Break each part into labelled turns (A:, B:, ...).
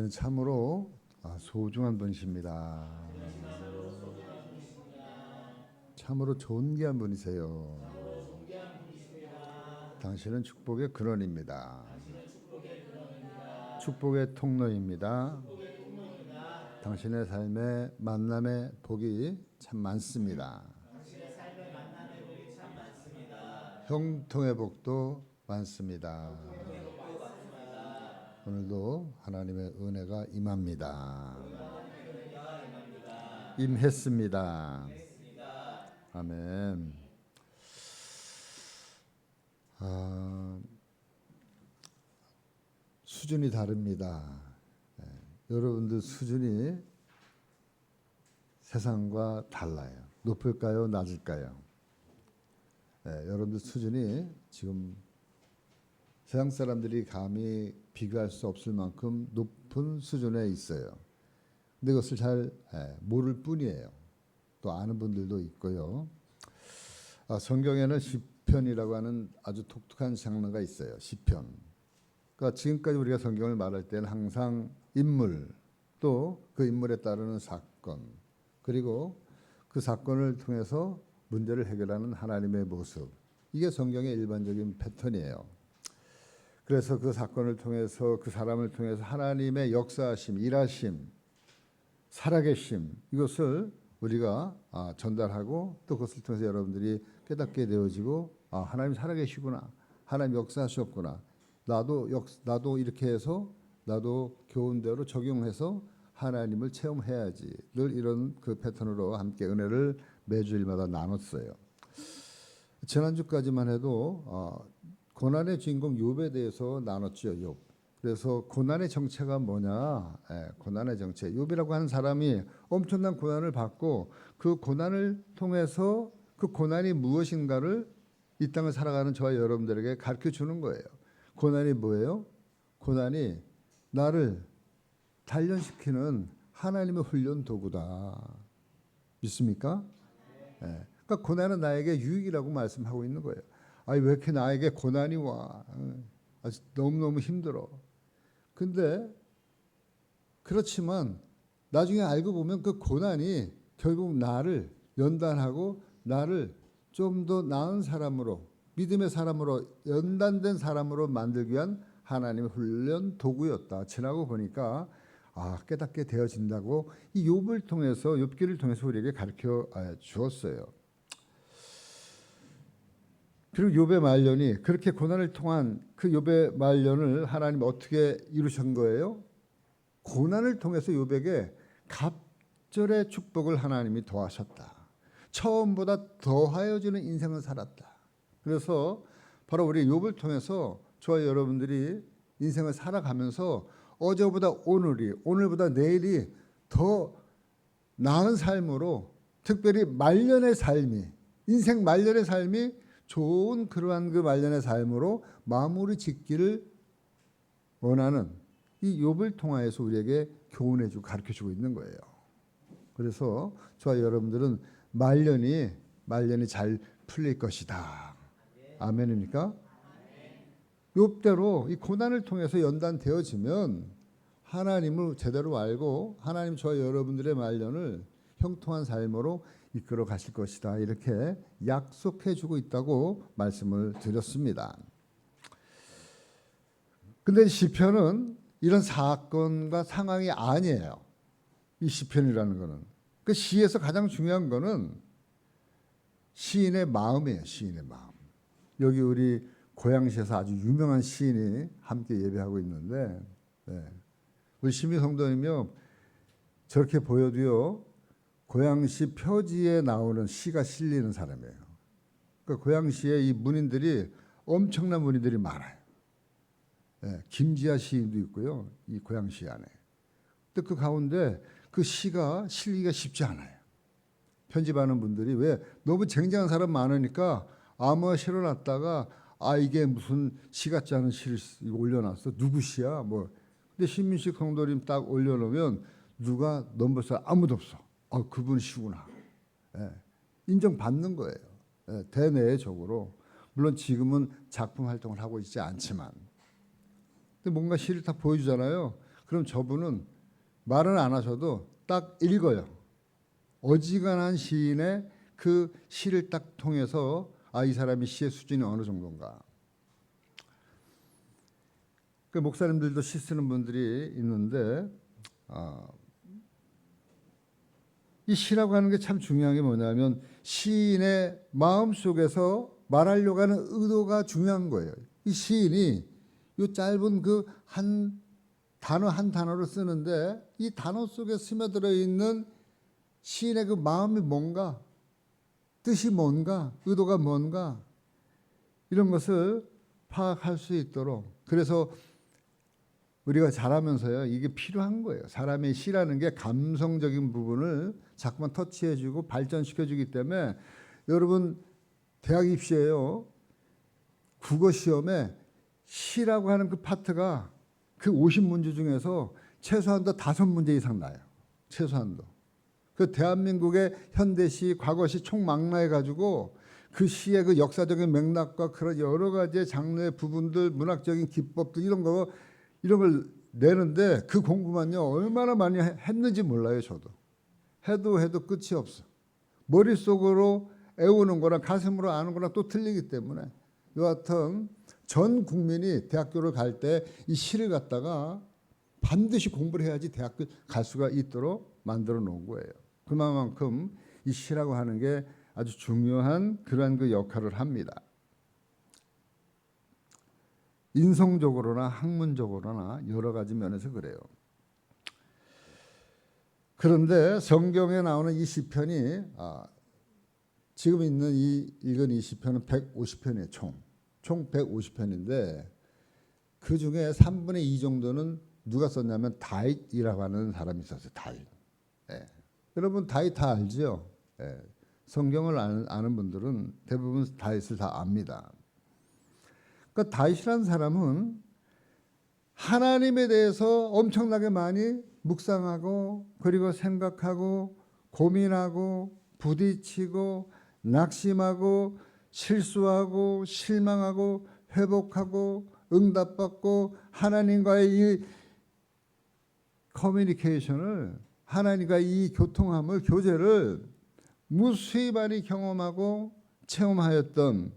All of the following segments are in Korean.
A: 참으로 소중한 분이십니다. 참으로 존귀한 분이세요. 당신은 축복의 근원입니다. 축복의 통로입니다. 당신의 삶에 만남의 복이 참 많습니다. 형통의 복도 많습니다. 오늘도 하나님의 은혜가 임합니다. 임했습니다. 아멘. 수준이 다릅니다. 여러분들 수준이 세상과 달라요. 높을까요? 낮을까요? 여러분들 수준이 지금 세상 사람들이 감히 비교할 수 없을 만큼 높은 수준에 있어요. 근데 그것을 잘 모를 뿐이에요. 또 아는 분들도 있고요. 성경에는 시편이라고 하는 아주 독특한 장르가 있어요. 시편. 그러니까 지금까지 우리가 성경을 말할 때는 항상 인물, 또 그 인물에 따르는 사건, 그리고 그 사건을 통해서 문제를 해결하는 하나님의 모습, 이게 성경의 일반적인 패턴이에요. 그래서 그 사건을 통해서, 그 사람을 통해서 하나님의 역사하심, 일하심, 살아계심, 이것을 우리가 전달하고 또 그것을 통해서 여러분들이 깨닫게 되어지고, 하나님 살아계시구나, 하나님 역사하셨구나, 나도 이렇게 해서 나도 교훈대로 적용해서 하나님을 체험해야지, 늘 이런 그 패턴으로 함께 은혜를 매주일마다 나눴어요. 지난주까지만 해도 고난의 주인공 욥에 대해서 나눴죠. 욥. 그래서 고난의 정체가 뭐냐? 고난의 정체. 욥이라고 하는 사람이 엄청난 고난을 받고 그 고난을 통해서 그 고난이 무엇인가를 이 땅을 살아가는 저와 여러분들에게 가르쳐 주는 거예요. 고난이 뭐예요? 고난이 나를 단련시키는 하나님의 훈련 도구다. 믿습니까? 그러니까 고난은 나에게 유익이라고 말씀하고 있는 거예요. 왜 이렇게 나에게 고난이 와? 너무너무 힘들어. 근데 그렇지만 나중에 알고 보면 그 고난이 결국 나를 연단하고 나를 좀 더 나은 사람으로, 믿음의 사람으로, 연단된 사람으로 만들기 위한 하나님의 훈련 도구였다. 지나고 보니까 깨닫게 되어진다고 이 욥을 통해서, 욥기를 통해서 우리에게 가르쳐 주었어요. 그리고 욥의 말년이, 그렇게 고난을 통한 그 욥의 말년을 하나님 어떻게 이루신 거예요? 고난을 통해서 욥에게 갑절의 축복을 하나님이 더하셨다. 처음보다 더하여지는 인생을 살았다. 그래서 바로 우리 욥을 통해서 저와 여러분들이 인생을 살아가면서 어제보다 오늘이, 오늘보다 내일이 더 나은 삶으로, 특별히 말년의 삶이, 인생 말년의 삶이 좋은 그러한 그 말년의 삶으로 마무리 짓기를 원하는 이 욥을 통하여서 우리에게 교훈해주고 가르쳐주고 있는 거예요. 그래서 저와 여러분들은 말년이 잘 풀릴 것이다. 아멘입니까? 욥대로 이 고난을 통해서 연단되어지면 하나님을 제대로 알고 하나님 저와 여러분들의 말년을 형통한 삶으로 이끌어 가실 것이다, 이렇게 약속해 주고 있다고 말씀을 드렸습니다. 근데 시편은 이런 사건과 상황이 아니에요. 이 시편이라는 거는. 그 시에서 가장 중요한 거는 시인의 마음이에요. 시인의 마음. 여기 우리 고양시에서 아주 유명한 시인이 함께 예배하고 있는데, 우리 시민 성도님이요, 저렇게 보여도요 고양시 표지에 나오는 시가 실리는 사람이에요. 그러니까 고양시에 이 문인들이, 엄청난 문인들이 많아요. 김지아 시인도 있고요, 이 고양시 안에. 근데 그 가운데 그 시가 실리기가 쉽지 않아요. 편집하는 분들이, 왜? 너무 쟁쟁한 사람 많으니까 아무나 실어놨다가 이게 무슨 시 같지 않은 시를 올려놨어? 누구 시야? 근데 신민식 성도님 딱 올려놓으면 누가 넘볼 사람 아무도 없어. 그분 시구나. 인정받는 거예요. 대내적으로. 물론 지금은 작품 활동을 하고 있지 않지만. 근데 뭔가 시를 다 보여주잖아요. 그럼 저분은 말은 안 하셔도 딱 읽어요. 어지간한 시인의 그 시를 딱 통해서 이 사람이 시의 수준이 어느 정도인가. 그 목사님들도 시 쓰는 분들이 있는데 이 시라고 하는 게 참 중요한 게 뭐냐면 시인의 마음 속에서 말하려고 하는 의도가 중요한 거예요. 이 시인이 이 짧은 그 한 단어 한 단어를 쓰는데 이 단어 속에 스며들어 있는 시인의 그 마음이 뭔가, 뜻이 뭔가, 의도가 뭔가 이런 것을 파악할 수 있도록, 그래서 우리가 자라면서요 이게 필요한 거예요. 사람의 시라는 게 감성적인 부분을 자꾸만 터치해주고 발전시켜주기 때문에 여러분 대학 입시에요 국어 시험에 시라고 하는 그 파트가 그 50문제 중에서 최소한도 5문제 이상 나요. 최소한도. 그 대한민국의 현대시, 과거시 총망라해 가지고 그 시의 그 역사적인 맥락과 그런 여러 가지의 장르의 부분들, 문학적인 기법들 이런 걸 내는데 그 공부만요 얼마나 많이 했는지 몰라요. 저도 해도 끝이 없어. 머릿속으로 애우는 거랑 가슴으로 아는 거랑 또 틀리기 때문에 여하튼 전 국민이 대학교를 갈 때 이 시를 갖다가 반드시 공부를 해야지 대학교 갈 수가 있도록 만들어 놓은 거예요. 그만큼 이 시라고 하는 게 아주 중요한 그러한 그 역할을 합니다. 인성적으로나 학문적으로나 여러 가지 면에서 그래요. 그런데 성경에 나오는 이 시편이 지금 있는 읽은 이 시편은 150편이에요. 총 150편인데 그 중에 3분의 2 정도는 누가 썼냐면 다윗이라고 하는 사람이 썼어요. 다윗. 여러분 다윗 다 알죠? 성경을 아는 분들은 대부분 다윗을 다 압니다. 그러니까 다윗이라는 사람은 하나님에 대해서 엄청나게 많이 묵상하고 그리고 생각하고 고민하고 부딪히고 낙심하고 실수하고 실망하고 회복하고 응답받고 하나님과의 이 커뮤니케이션을, 하나님과 이 교통함을, 교제를 무수히 많이 경험하고 체험하였던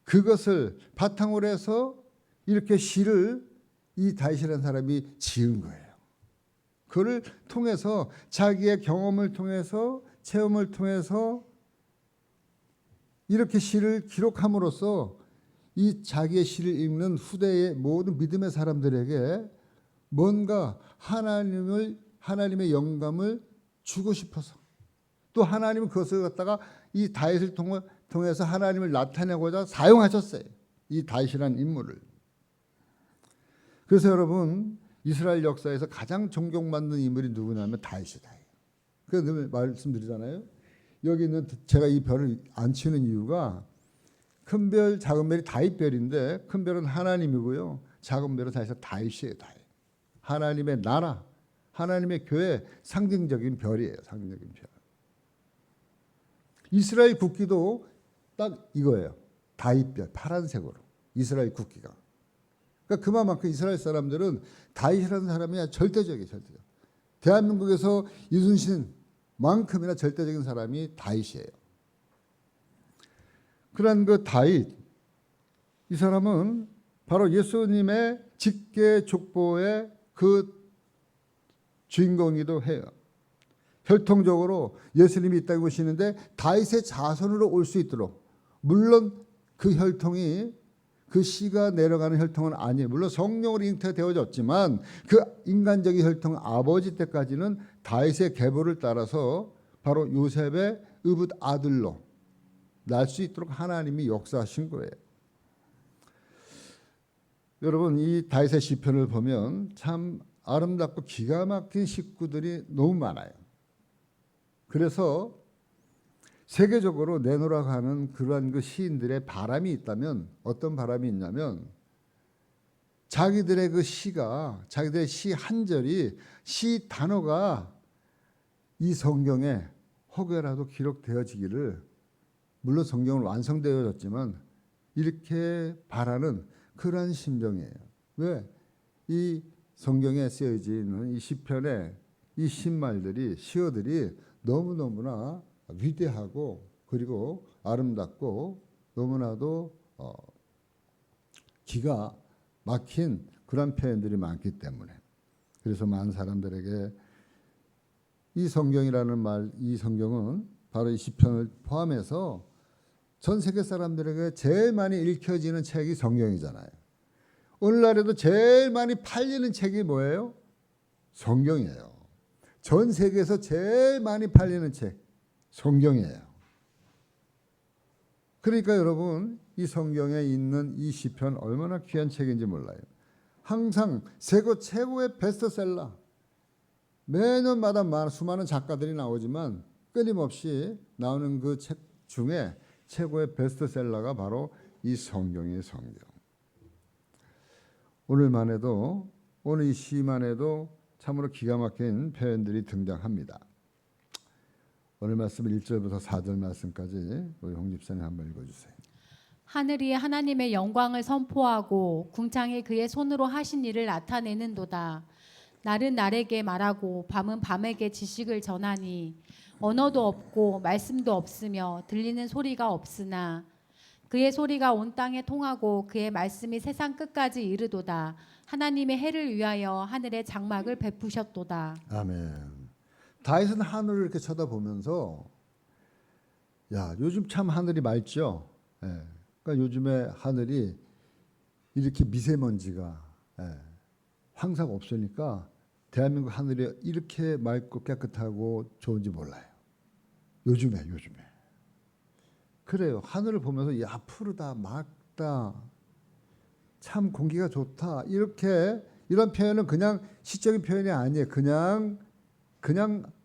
A: 그것을 바탕으로 해서 이렇게 시를 이 다윗이라는 사람이 지은 거예요. 그를 통해서 자기의 경험을 통해서 체험을 통해서 이렇게 시를 기록함으로써 이 자기의 시를 읽는 후대의 모든 믿음의 사람들에게 뭔가 하나님의 영감을 주고 싶어서, 또 하나님은 그것을 갖다가 이 다윗을 통해서 하나님을 나타내고자 사용하셨어요. 이 다윗이라는 인물을. 그래서 여러분 이스라엘 역사에서 가장 존경받는 인물이 누구냐면 다윗이다. 그래서 늘 말씀드리잖아요. 여기 있는 제가 이 별을 안 치는 이유가 큰 별, 작은 별이 다윗별인데 큰 별은 하나님이고요. 작은 별은 사실 다윗이에요. 다윗. 하나님의 나라, 하나님의 교회 상징적인 별이에요. 상징적인 별. 이스라엘 국기도 딱 이거예요. 다윗별, 파란색으로. 이스라엘 국기가. 그러니까 그만큼 이스라엘 사람들은 다윗이라는 사람이 절대적이에요. 절대적. 대한민국에서 이순신만큼이나 절대적인 사람이 다윗이에요. 그런 그 다윗, 이 사람은 바로 예수님의 직계 족보의 그 주인공이기도 해요. 혈통적으로 예수님이 이 땅에 오시는데 다윗의 자손으로 올 수 있도록, 물론 그 혈통이 그 씨가 내려가는 혈통은 아니에요. 물론 성령으로 잉태되어졌지만 그 인간적인 혈통은 아버지 때까지는 다윗의 계보를 따라서 바로 요셉의 의붓 아들로 날 수 있도록 하나님이 역사하신 거예요. 여러분 이 다윗의 시편을 보면 참 아름답고 기가 막힌 식구들이 너무 많아요. 그래서 세계적으로 내놓으라고 하는 그러한 그 시인들의 바람이 있다면 어떤 바람이 있냐면 자기들의 그 시가, 자기들의 시 한 절이, 시 단어가 이 성경에 혹여라도 기록되어지기를, 물론 성경은 완성되어졌지만 이렇게 바라는 그러한 심정이에요. 왜? 이 성경에 쓰여져 있는 이 시편의 이 신말들이 시어들이 너무너무나 위대하고 그리고 아름답고 너무나도 기가 막힌 그런 표현들이 많기 때문에 그래서 많은 사람들에게 이 성경이라는 말, 이 성경은 바로 이 시편을 포함해서 전 세계 사람들에게 제일 많이 읽혀지는 책이 성경이잖아요. 오늘날에도 제일 많이 팔리는 책이 뭐예요? 성경이에요. 전 세계에서 제일 많이 팔리는 책, 성경이에요. 그러니까 여러분, 이 성경에 있는 이 시편 얼마나 귀한 책인지 몰라요. 항상 세계 최고의 베스트셀러, 매년마다 수많은 작가들이 나오지만 끊임없이 나오는 그 책 중에 최고의 베스트셀러가 바로 이 성경이에요. 성경. 오늘 이 시만 해도 참으로 기가 막힌 표현들이 등장합니다. 오늘 말씀 1절부터 4절 말씀까지 우리 홍 집사님 한번 읽어주세요.
B: 하늘이 하나님의 영광을 선포하고 궁창이 그의 손으로 하신 일을 나타내는도다. 날은 날에게 말하고 밤은 밤에게 지식을 전하니 언어도 없고 말씀도 없으며 들리는 소리가 없으나 그의 소리가 온 땅에 통하고 그의 말씀이 세상 끝까지 이르도다. 하나님의 해를 위하여 하늘에 장막을 베푸셨도다.
A: 아멘. 다윗은 하늘을 이렇게 쳐다보면서 야, 요즘 참 하늘이 맑죠. 예. 그러니까 요즘에 하늘이 이렇게 미세먼지가 황사가 없으니까 대한민국 하늘이 이렇게 맑고 깨끗하고 좋은지 몰라요. 요즘에. 그래요. 하늘을 보면서 야, 푸르다, 맑다, 참 공기가 좋다. 이런 표현은 그냥 시적인 표현이 아니에요. 그냥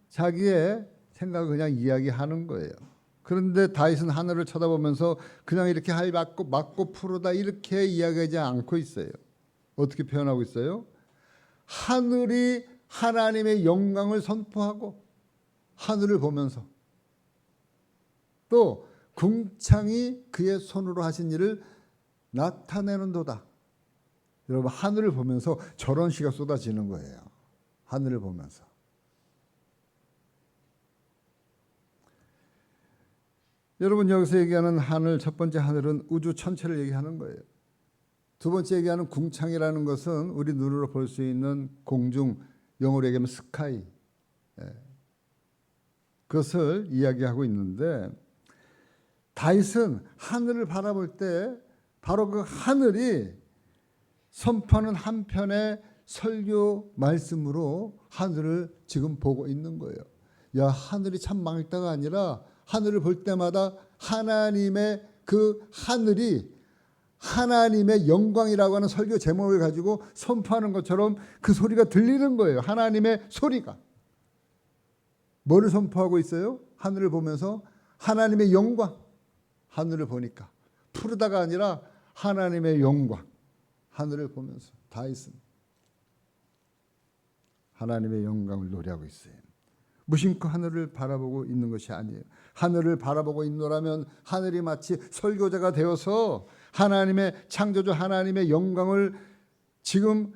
A: 자기의 생각을 그냥 이야기하는 거예요. 그런데 다윗은 하늘을 쳐다보면서 그냥 이렇게 맑고 푸르다 이렇게 이야기하지 않고 있어요. 어떻게 표현하고 있어요? 하늘이 하나님의 영광을 선포하고 하늘을 보면서 또 궁창이 그의 손으로 하신 일을 나타내는도다. 여러분, 하늘을 보면서 저런 시가 쏟아지는 거예요. 하늘을 보면서. 여러분, 여기서 얘기하는 하늘, 첫 번째 하늘은 우주 전체를 얘기하는 거예요. 두 번째 얘기하는 궁창이라는 것은 우리 눈으로 볼 수 있는 공중, 영어로 얘기하면 스카이, 그것을 이야기하고 있는데 다윗은 하늘을 바라볼 때 바로 그 하늘이 선포하는 한 편의 설교 말씀으로 하늘을 지금 보고 있는 거예요. 야, 하늘이 참 맑다가 아니라 하늘을 볼 때마다 하나님의 그 하늘이 하나님의 영광이라고 하는 설교 제목을 가지고 선포하는 것처럼 그 소리가 들리는 거예요. 하나님의 소리가. 뭐를 선포하고 있어요? 하늘을 보면서 하나님의 영광. 하늘을 보니까 푸르다가 아니라 하나님의 영광. 하늘을 보면서 다윗은 하나님의 영광을 노래하고 있어요. 무심코 하늘을 바라보고 있는 것이 아니에요. 하늘을 바라보고 있노라면 하늘이 마치 설교자가 되어서 하나님의 창조주 하나님의 영광을 지금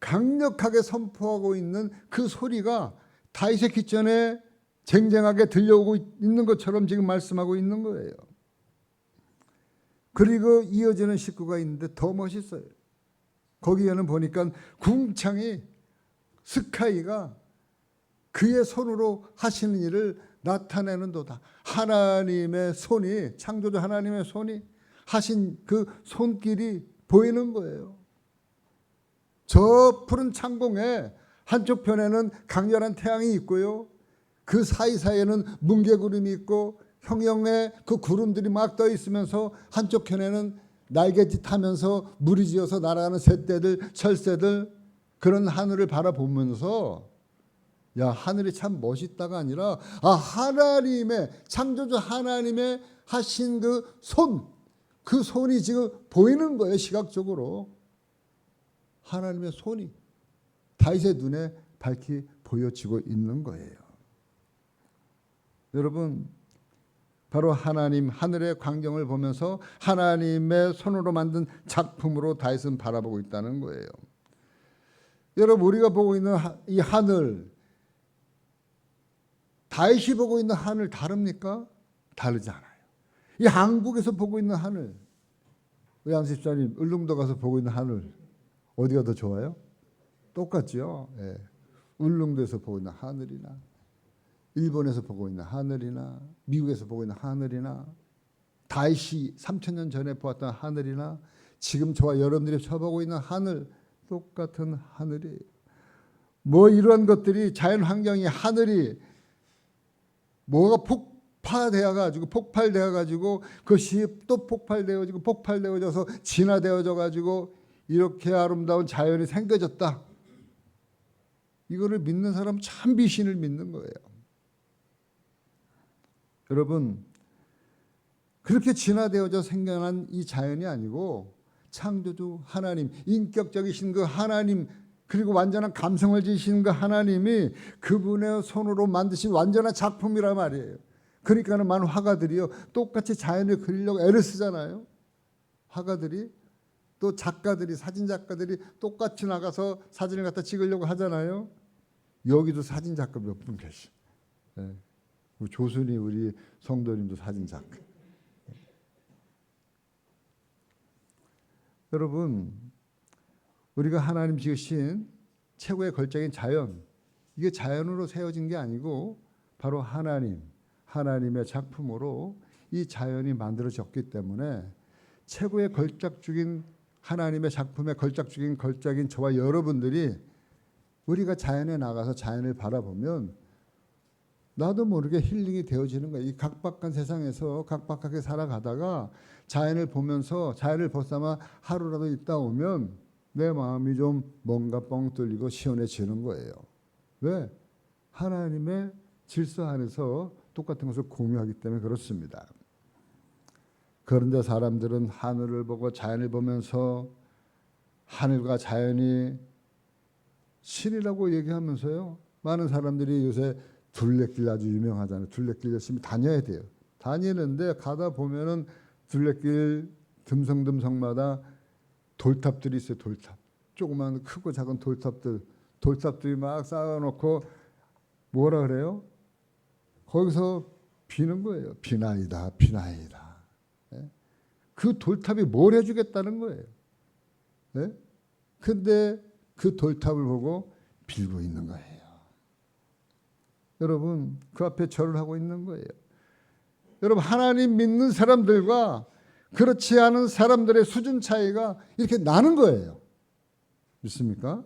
A: 강력하게 선포하고 있는 그 소리가 다윗의 귓전에 쟁쟁하게 들려오고 있는 것처럼 지금 말씀하고 있는 거예요. 그리고 이어지는 식구가 있는데 더 멋있어요. 거기에는 보니까 궁창이 스카이가 그의 손으로 하시는 일을 나타내는도다. 하나님의 손이, 창조주 하나님의 손이 하신 그 손길이 보이는 거예요. 저 푸른 창공에 한쪽 편에는 강렬한 태양이 있고요. 그 사이사이에는 뭉게구름이 있고 형형의 그 구름들이 막 떠 있으면서 한쪽 편에는 날갯짓 하면서 무리지어서 날아가는 새떼들, 철새들, 그런 하늘을 바라보면서 야, 하늘이 참 멋있다가 아니라 하나님의 창조주 하나님의 하신 그 손, 그 손이 지금 보이는 거예요. 시각적으로 하나님의 손이 다윗의 눈에 밝히 보여지고 있는 거예요. 여러분, 바로 하나님 하늘의 광경을 보면서 하나님의 손으로 만든 작품으로 다윗은 바라보고 있다는 거예요. 여러분 우리가 보고 있는 이 하늘, 다윗이 보고 있는 하늘 다릅니까? 다르지 않아요. 이 한국에서 보고 있는 하늘, 양수 집사님 울릉도 가서 보고 있는 하늘 어디가 더 좋아요? 똑같죠. 예. 울릉도에서 보고 있는 하늘이나 일본에서 보고 있는 하늘이나 미국에서 보고 있는 하늘이나 다윗이 3000년 전에 보았던 하늘이나 지금 저와 여러분들이 쳐보고 있는 하늘 똑같은 하늘이에요. 뭐 이런 것들이 자연 환경이 하늘이 뭐가 폭발되어 가지고 그것이 또 폭발되어져서 진화되어져 가지고 이렇게 아름다운 자연이 생겨졌다. 이거를 믿는 사람은 참 미신을 믿는 거예요. 여러분 그렇게 진화되어져 생겨난 이 자연이 아니고 창조주 하나님, 인격적이신 그 하나님, 그리고 완전한 감성을 지으신 그 하나님이 그분의 손으로 만드신 완전한 작품이란 말이에요. 그러니까는 많은 화가들이요 똑같이 자연을 그리려고 애를 쓰잖아요. 화가들이 또 작가들이, 사진 작가들이 똑같이 나가서 사진을 갖다 찍으려고 하잖아요. 여기도 사진 작가 몇 분 계시. 네. 조순이 우리 성도님도 사진 작가. 여러분 우리가 하나님 지으신 최고의 걸작인 자연, 이게 자연으로 세워진 게 아니고 바로 하나님의 작품으로 이 자연이 만들어졌기 때문에 최고의 걸작 중인 하나님의 작품의 걸작 중인 걸작인 저와 여러분들이 우리가 자연에 나가서 자연을 바라보면 나도 모르게 힐링이 되어지는 거예요. 이 각박한 세상에서 각박하게 살아가다가 자연을 보면서 자연을 벗삼아 하루라도 있다 오면 내 마음이 좀 뭔가 뻥 뚫리고 시원해지는 거예요. 왜? 하나님의 질서 안에서 똑같은 것을 공유하기 때문에 그렇습니다. 그런데 사람들은 하늘을 보고 자연을 보면서 하늘과 자연이 신이라고 얘기하면서요. 많은 사람들이 요새 둘레길 아주 유명하잖아요. 둘레길 열심히 다녀야 돼요. 다니는데 가다 보면은 둘레길 듬성듬성마다 돌탑들이 있어요. 돌탑. 조그만 크고 작은 돌탑들이 막 쌓아놓고 뭐라 그래요? 거기서 비는 거예요. 비나이다, 비나이다. 예? 그 돌탑이 뭘 해주겠다는 거예요. 예? 근데 그 돌탑을 보고 빌고 있는 거예요. 여러분 그 앞에 절을 하고 있는 거예요. 여러분 하나님 믿는 사람들과 그렇지 않은 사람들의 수준 차이가 이렇게 나는 거예요. 믿습니까?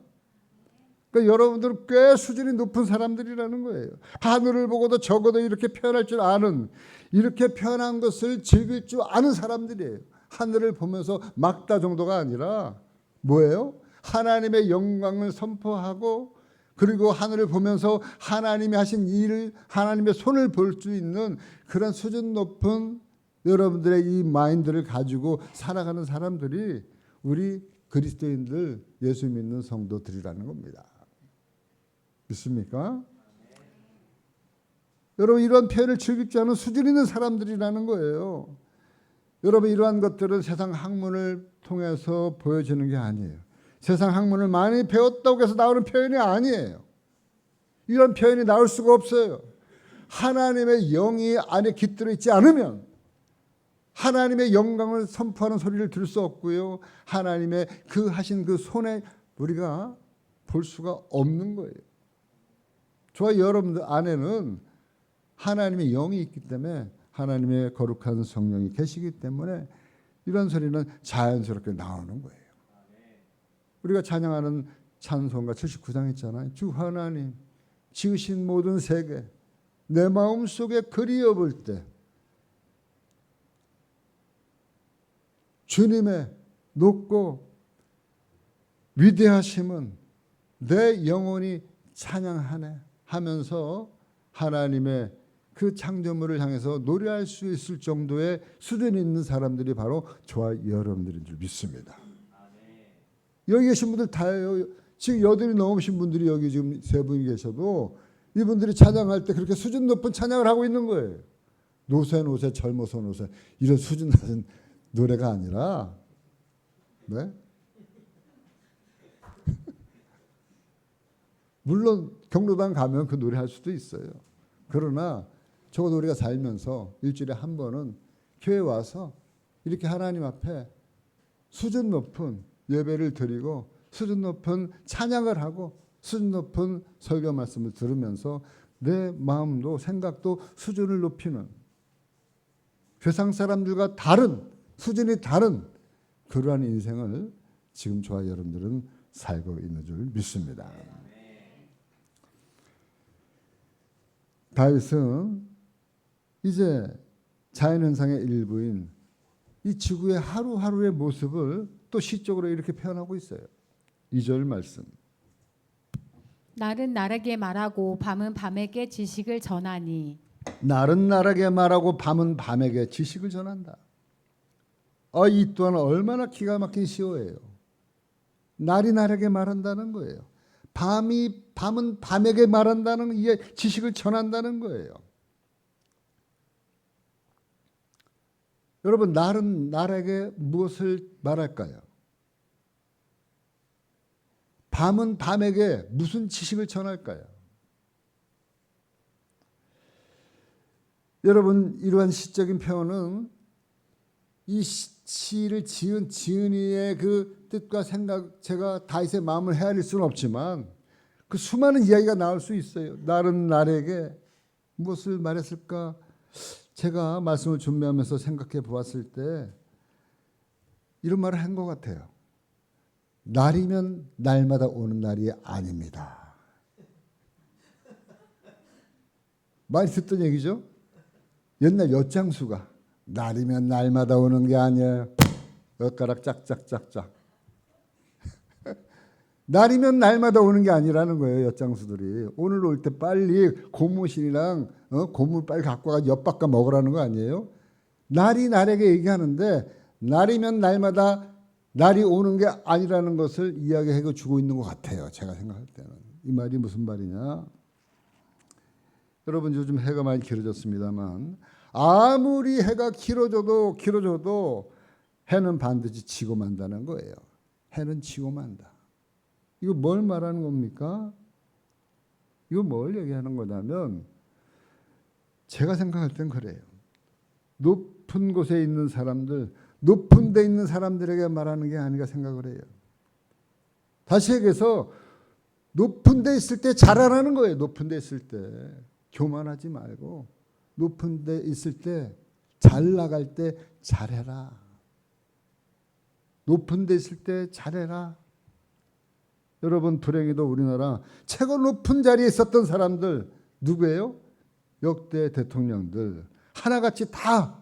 A: 그러니까 여러분들은 꽤 수준이 높은 사람들이라는 거예요. 하늘을 보고도 적어도 이렇게 표현할 줄 아는, 이렇게 표현한 것을 즐길 줄 아는 사람들이에요. 하늘을 보면서 막다 정도가 아니라 뭐예요? 하나님의 영광을 선포하고 그리고 하늘을 보면서 하나님이 하신 일을, 하나님의 손을 볼 수 있는 그런 수준 높은 여러분들의 이 마인드를 가지고 살아가는 사람들이 우리 그리스도인들, 예수 믿는 성도들이라는 겁니다. 믿습니까? 여러분 이러한 표현을 즐기지 않은 수준 있는 사람들이라는 거예요. 여러분 이러한 것들은 세상 학문을 통해서 보여지는 게 아니에요. 세상 학문을 많이 배웠다고 해서 나오는 표현이 아니에요. 이런 표현이 나올 수가 없어요. 하나님의 영이 안에 깃들어 있지 않으면 하나님의 영광을 선포하는 소리를 들을 수 없고요. 하나님의 그 하신 그 손에 우리가 볼 수가 없는 거예요. 저와 여러분들 안에는 하나님의 영이 있기 때문에 하나님의 거룩한 성령이 계시기 때문에 이런 소리는 자연스럽게 나오는 거예요. 우리가 찬양하는 찬송가 79장 있잖아요. 주 하나님 지으신 모든 세계 내 마음속에 그리워 볼 때 주님의 높고 위대하심은 내 영혼이 찬양하네 하면서 하나님의 그 창조물을 향해서 노래할 수 있을 정도의 수준이 있는 사람들이 바로 저와 여러분들인 줄 믿습니다. 여기 계신 분들 다예요. 지금 여든이 넘으신 분들이 여기 지금 세 분이 계셔도 이분들이 찬양할 때 그렇게 수준 높은 찬양을 하고 있는 거예요. 노세 젊어서 노세 이런 수준 낮은 노래가 아니라 네? 물론 경로당 가면 그 노래 할 수도 있어요. 그러나 적어도 우리가 살면서 일주일에 한 번은 교회 와서 이렇게 하나님 앞에 수준 높은 예배를 드리고 수준 높은 찬양을 하고 수준 높은 설교 말씀을 들으면서 내 마음도 생각도 수준을 높이는 세상 사람들과 다른 수준이 다른 그러한 인생을 지금 저와 여러분들은 살고 있는 줄 믿습니다. 다윗은 이제 자연현상의 일부인 이 지구의 하루하루의 모습을 또 시적으로 이렇게 표현하고 있어요. 2절 말씀.
B: 날은 날에게 말하고 밤은 밤에게 지식을 전하니.
A: 날은 날에게 말하고 밤은 밤에게 지식을 전한다. 이 또한 얼마나 기가 막힌 시호예요. 날이 날에게 말한다는 거예요. 밤은 밤에게 말한다는 이 지식을 전한다는 거예요. 여러분, 날은 날에게 무엇을 말할까요? 밤은 밤에게 무슨 지식을 전할까요? 여러분, 이러한 시적인 표현은 이 시를 지은 지은이의 그 뜻과 생각, 제가 다윗의 마음을 헤아릴 수는 없지만 그 수많은 이야기가 나올 수 있어요. 날은 날에게 무엇을 말했을까? 제가 말씀을 준비하면서 생각해 보았을 때 이런 말을 한 것 같아요. 날이면 날마다 오는 날이 아닙니다. 많이 듣던 얘기죠? 옛날 엿장수가 날이면 날마다 오는 게 아니에요. 엿가락 짝짝짝짝. 날이면 날마다 오는 게 아니라는 거예요. 엿장수들이. 오늘 올 때 빨리 고무신이랑 고물 빨리 갖고 가 엿 바꿔 먹으라는 거 아니에요? 날이 날에게 얘기하는데 날이면 날마다 날이 오는 게 아니라는 것을 이야기해 주고 있는 것 같아요. 제가 생각할 때는. 이 말이 무슨 말이냐? 여러분, 요즘 해가 많이 길어졌습니다만 아무리 해가 길어져도 해는 반드시 지고 만다는 거예요. 해는 지고 만다. 이거 뭘 말하는 겁니까? 이거 뭘 얘기하는 거냐면 제가 생각할 땐 그래요. 높은 곳에 있는 사람들, 높은 데 있는 사람들에게 말하는 게 아닌가 생각을 해요. 다시 얘기해서 높은 데 있을 때 잘하라는 거예요. 높은 데 있을 때. 교만하지 말고 높은 데 있을 때, 잘 나갈 때 잘해라. 높은 데 있을 때 잘해라. 여러분, 불행히도 우리나라 최고 높은 자리에 있었던 사람들 누구예요? 역대 대통령들 하나같이 다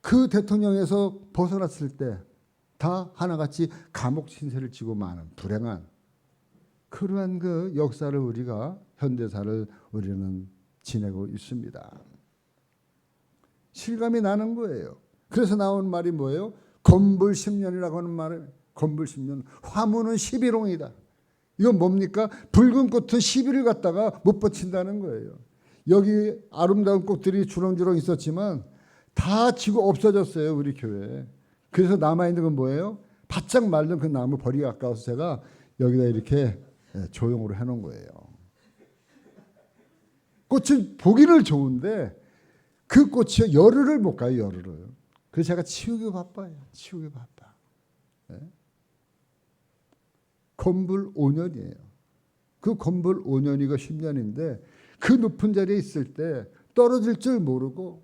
A: 그 대통령에서 벗어났을 때 다 하나같이 감옥 신세를 지고 마는 불행한 그러한 그 역사를 우리가 현대사를 우리는 지내고 있습니다. 실감이 나는 거예요. 그래서 나온 말이 뭐예요? 건불 10년이라고 하는 말은 건불 10년, 화무는 11홍이다. 이건 뭡니까? 붉은 꽃은 10일을 갖다가 못 버틴다는 거예요. 여기 아름다운 꽃들이 주렁주렁 있었지만 다 지고 없어졌어요, 우리 교회에. 그래서 남아있는 건 뭐예요? 바짝 말른 그 나무 버리기 아까워서 제가 여기다 이렇게 조형으로 해놓은 거예요. 꽃은 보기는 좋은데 그 꽃이 열흘을 못 가요, 열흘을. 그래서 제가 치우기 바빠요. 치우기 바빠. 건불 5년이에요. 그 건불 5년이고 10년인데 그 높은 자리에 있을 때 떨어질 줄 모르고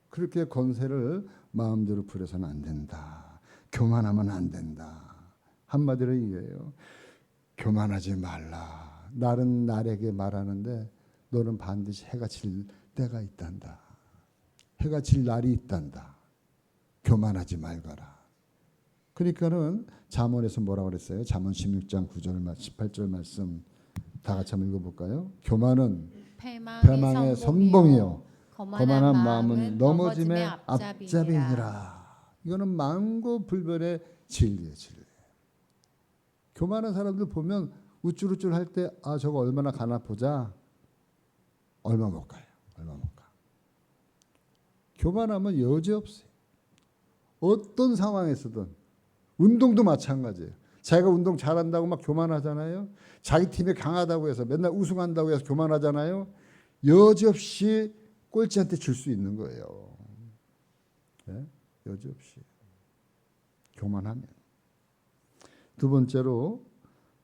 A: 그렇게 권세를 마음대로 부려서는 안 된다. 교만하면 안 된다. 한마디로 이거예요. 교만하지 말라. 날은 날에게 말하는데 너는 반드시 해가 질 때가 있단다. 해가 질 날이 있단다. 교만하지 말거라. 그러니까는 잠언에서 뭐라고 그랬어요? 잠언 16장 9절 18절 말씀 다 같이 한번 읽어볼까요? 교만은 패망의 선봉이요 거만한 마음은 넘어짐의 앞잡이니라. 이거는 만고불변의 진리예요. 진리. 교만한 사람들 보면 우쭐우쭐 할 때 저거 얼마나 가나 보자. 얼마 못 가요. 얼마 못 가. 교만하면 여지없어요. 어떤 상황에서든 운동도 마찬가지예요. 자기가 운동 잘한다고 막 교만하잖아요. 자기 팀이 강하다고 해서 맨날 우승한다고 해서 교만하잖아요. 여지없이 꼴찌한테 질 수 있는 거예요. 네? 여지없이 교만하면. 두 번째로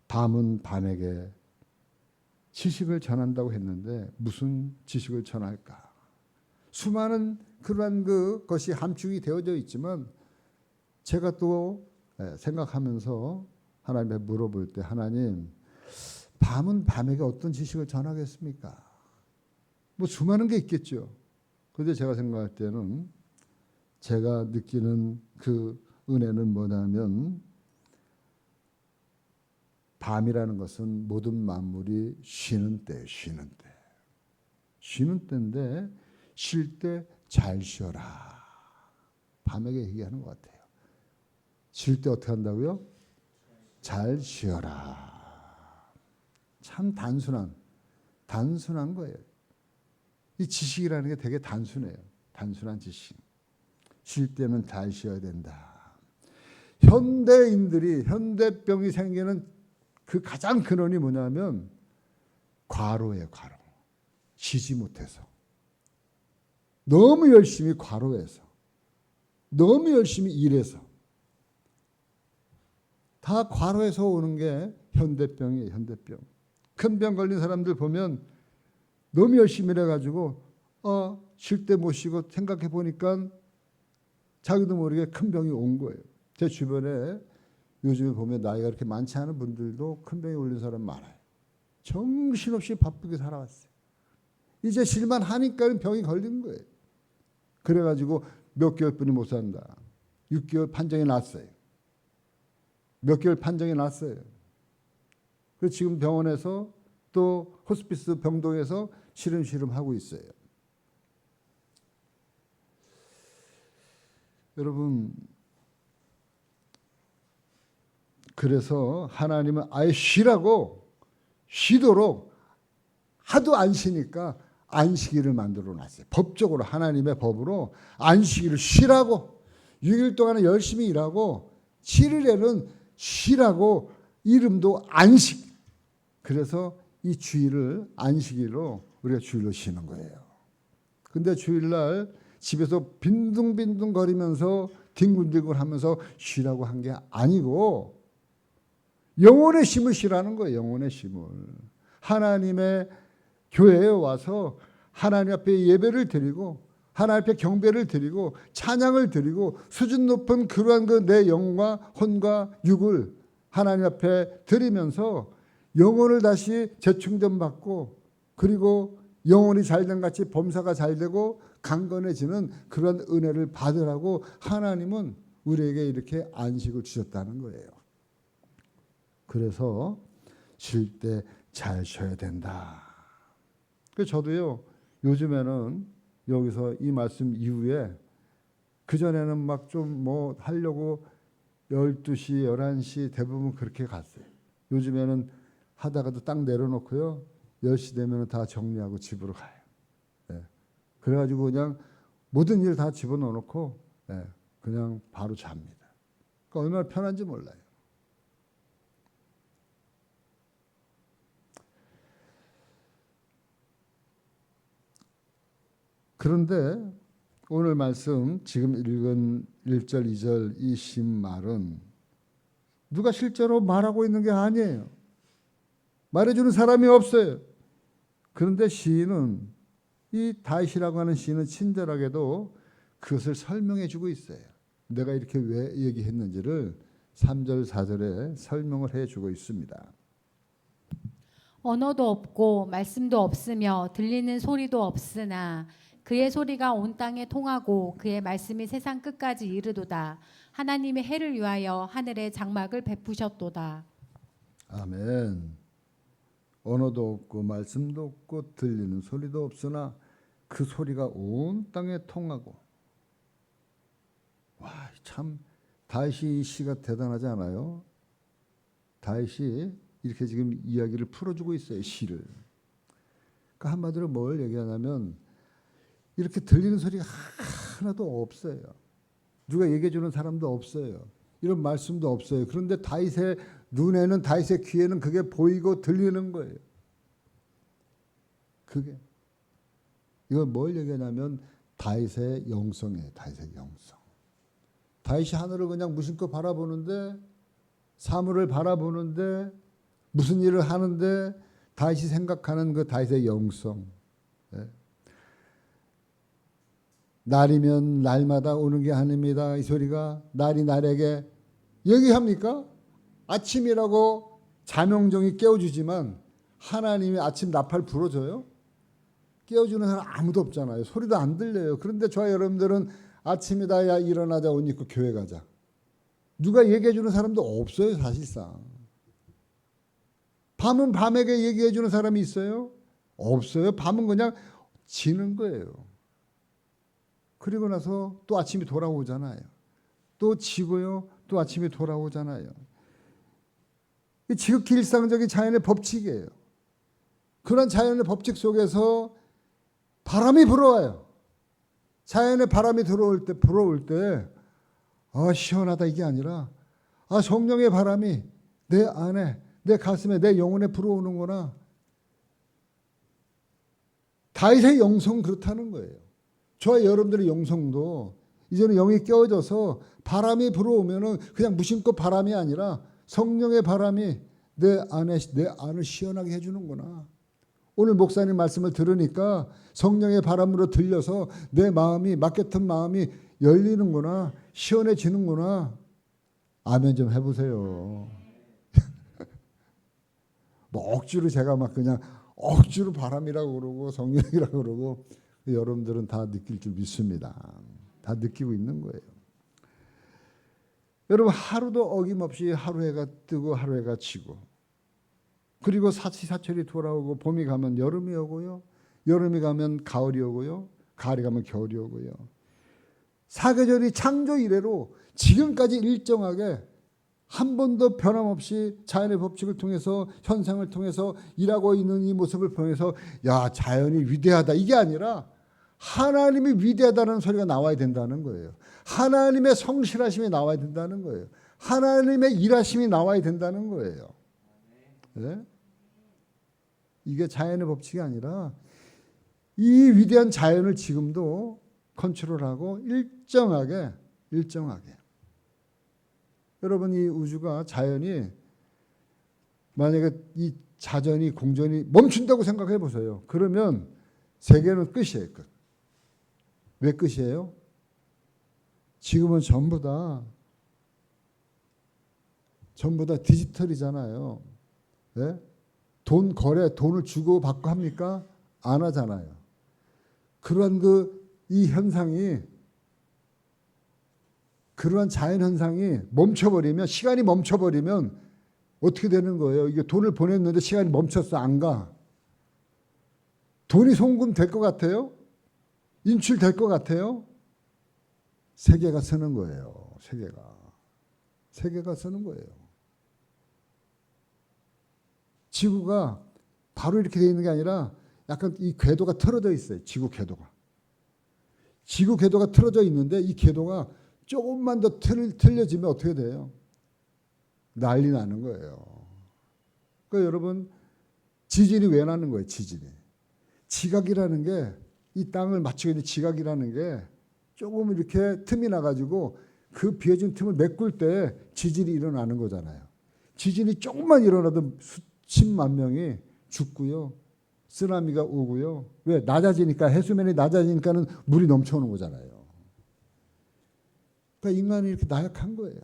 A: 밤은 밤에게 지식을 전한다고 했는데 무슨 지식을 전할까? 수많은 그러한 것이 함축이 되어져 있지만 제가 또 생각하면서 하나님께 물어볼 때 하나님 밤은 밤에게 어떤 지식을 전하겠습니까? 뭐 수많은 게 있겠죠. 그런데 제가 생각할 때는 제가 느끼는 그 은혜는 뭐냐면 밤이라는 것은 모든 만물이 쉬는 때예요. 쉬는 때. 쉬는 때인데 쉴 때 잘 쉬어라. 밤에게 얘기하는 것 같아요. 쉴 때 어떻게 한다고요? 잘 쉬어라. 참 단순한 거예요. 이 지식이라는 게 되게 단순해요. 단순한 지식. 쉴 때는 잘 쉬어야 된다. 현대병이 생기는 그 가장 근원이 뭐냐면 과로예요. 과로. 쉬지 못해서. 너무 열심히 과로해서. 너무 열심히 일해서. 다 과로해서 오는 게 현대병이에요. 현대병. 큰 병 걸린 사람들 보면 너무 열심히 일해가지고 쉴 때 못 쉬고 생각해 보니까 자기도 모르게 큰 병이 온 거예요. 제 주변에 요즘에 보면 나이가 그렇게 많지 않은 분들도 큰 병이 걸린 사람 많아요. 정신없이 바쁘게 살아왔어요. 이제 쉴만 하니까 병이 걸린 거예요. 그래가지고 몇 개월뿐이 못 산다. 6개월 판정이 났어요. 몇 개월 판정이 났어요. 그래서 지금 병원에서 또 호스피스 병동에서 시름시름 하고 있어요. 여러분, 그래서 하나님은 아예 쉬도록 하도 안 쉬니까 안식일을 만들어 놨어요. 법적으로 하나님의 법으로 안식일을 쉬라고 6일 동안은 열심히 일하고 7일에는 쉬라고 이름도 안식. 그래서 이 주일을 안식일로 우리가 주일로 쉬는 거예요. 근데 주일날 집에서 빈둥빈둥 거리면서 뒹굴뒹굴하면서 쉬라고 한 게 아니고 영혼의 쉼을 쉬라는 거예요. 영혼의 쉼을. 하나님의 교회에 와서 하나님 앞에 예배를 드리고 하나님 앞에 경배를 드리고 찬양을 드리고 수준 높은 그러한 내 영과 혼과 육을 하나님 앞에 드리면서 영혼을 다시 재충전받고 그리고 영혼이 잘된 같이 범사가 잘되고 강건해지는 그런 은혜를 받으라고 하나님은 우리에게 이렇게 안식을 주셨다는 거예요. 그래서 쉴 때 잘 쉬어야 된다. 그래서 저도요 요즘에는 여기서 이 말씀 이후에 그전에는 막 좀 뭐 하려고 12시, 11시 대부분 그렇게 갔어요. 요즘에는 하다가도 딱 내려놓고요. 10시 되면 다 정리하고 집으로 가요. 네. 그래가지고 그냥 모든 일 다 집어넣어놓고 네. 그냥 바로 잡니다. 그러니까 얼마나 편한지 몰라요. 그런데 오늘 말씀 지금 읽은 1절, 2절 이 심 말은 누가 실제로 말하고 있는 게 아니에요. 말해주는 사람이 없어요. 그런데 시인은 이 다윗이라고 하는 시인은 친절하게도 그것을 설명해 주고 있어요. 내가 이렇게 왜 얘기했는지를 3절, 4절에 설명을 해 주고 있습니다.
B: 언어도 없고 말씀도 없으며 들리는 소리도 없으나 그의 소리가 온 땅에 통하고 그의 말씀이 세상 끝까지 이르도다. 하나님의 해를 위하여 하늘에 장막을 베푸셨도다.
A: 아멘. 언어도 없고 말씀도 없고 들리는 소리도 없으나 그 소리가 온 땅에 통하고. 와, 참 다윗이 이 시가 대단하지 않아요? 다윗이 이렇게 지금 이야기를 풀어주고 있어요. 시를. 그러니까 한마디로 뭘 얘기하냐면 이렇게 들리는 소리가 하나도 없어요. 누가 얘기해 주는 사람도 없어요. 이런 말씀도 없어요. 그런데 다윗의 눈에는, 다윗의 귀에는 그게 보이고 들리는 거예요. 그게 이건 뭘 얘기하냐면 다윗의 영성이에요. 다윗의 영성. 다윗이 하늘을 그냥 무심코 바라보는데, 사물을 바라보는데, 무슨 일을 하는데 다윗이 생각하는 그 다윗의 영성. 예. 날이면 날마다 오는 게 아닙니다. 이 소리가 날이 날에게 얘기합니까? 아침이라고 자명종이 깨워주지만 하나님이 아침 나팔 불어줘요? 깨워주는 사람 아무도 없잖아요. 소리도 안 들려요. 그런데 저와 여러분들은 아침이다, 야 일어나자, 옷 입고 교회 가자. 누가 얘기해 주는 사람도 없어요. 사실상. 밤은 밤에게 얘기해 주는 사람이 있어요? 없어요. 밤은 그냥 지는 거예요. 그리고 나서 또 아침이 돌아오잖아요. 또 지고요. 또 아침이 돌아오잖아요. 지극히 일상적인 자연의 법칙이에요. 그런 자연의 법칙 속에서 바람이 불어와요. 자연의 바람이 불어올 때 아, 시원하다 이게 아니라 아, 성령의 바람이 내 안에, 내 가슴에, 내 영혼에 불어오는구나. 다윗의 영성 그렇다는 거예요. 저와 여러분들의 영성도 이제는 영이 깨어져서 바람이 불어오면은 그냥 무심코 바람이 아니라 성령의 바람이 내 안을 시원하게 해주는구나. 오늘 목사님 말씀을 들으니까 성령의 바람으로 들려서 내 마음이, 막혔던 마음이 열리는구나. 시원해지는구나. 아멘 좀 해보세요. 뭐 억지로 제가 막 그냥 억지로 바람이라고 그러고 성령이라고 그러고 여러분들은 다 느낄 줄 믿습니다. 다 느끼고 있는 거예요. 여러분 하루도 어김없이 하루 해가 뜨고 하루 해가 지고 그리고 사시사철이 돌아오고 봄이 가면 여름이 오고요. 여름이 가면 가을이 오고요. 가을이 가면 겨울이 오고요. 사계절이 창조 이래로 지금까지 일정하게 한 번도 변함없이 자연의 법칙을 통해서 현상을 통해서 일하고 있는 이 모습을 보면서 야 자연이 위대하다 이게 아니라 하나님이 위대하다는 소리가 나와야 된다는 거예요. 하나님의 성실하심이 나와야 된다는 거예요. 하나님의 일하심이 나와야 된다는 거예요. 네? 이게 자연의 법칙이 아니라 이 위대한 자연을 지금도 컨트롤하고 일정하게 여러분 이 우주가 자연이 만약에 이 자전이 공전이 멈춘다고 생각해 보세요. 그러면 세계는 끝이에요. 끝. 왜 끝이에요? 지금은 전부 다 디지털이잖아요. 네? 돈 거래, 돈을 주고 받고 합니까? 안 하잖아요. 그러한 이 현상이, 그러한 자연 현상이 멈춰버리면, 시간이 멈춰버리면 어떻게 되는 거예요? 이게 돈을 보냈는데 시간이 멈췄어, 안 가. 돈이 송금될 것 같아요? 인출될 것 같아요? 세계가 쓰는 거예요. 세계가 쓰는 거예요. 지구가 바로 이렇게 되어 있는 게 아니라 약간 이 궤도가 틀어져 있어요. 지구 궤도가 틀어져 있는데 이 궤도가 조금만 더 틀려지면 어떻게 돼요? 난리 나는 거예요. 그러니까 여러분 지진이 왜 나는 거예요? 지각이라는 게 이 땅을 맞추고 있는 지각이라는 게 조금 이렇게 틈이 나가지고 그 비어진 틈을 메꿀 때 지진이 일어나는 거잖아요. 지진이 조금만 일어나도 수십만 명이 죽고요. 쓰나미가 오고요. 왜? 낮아지니까, 해수면이 낮아지니까는 물이 넘쳐오는 거잖아요. 그러니까 인간이 이렇게 나약한 거예요.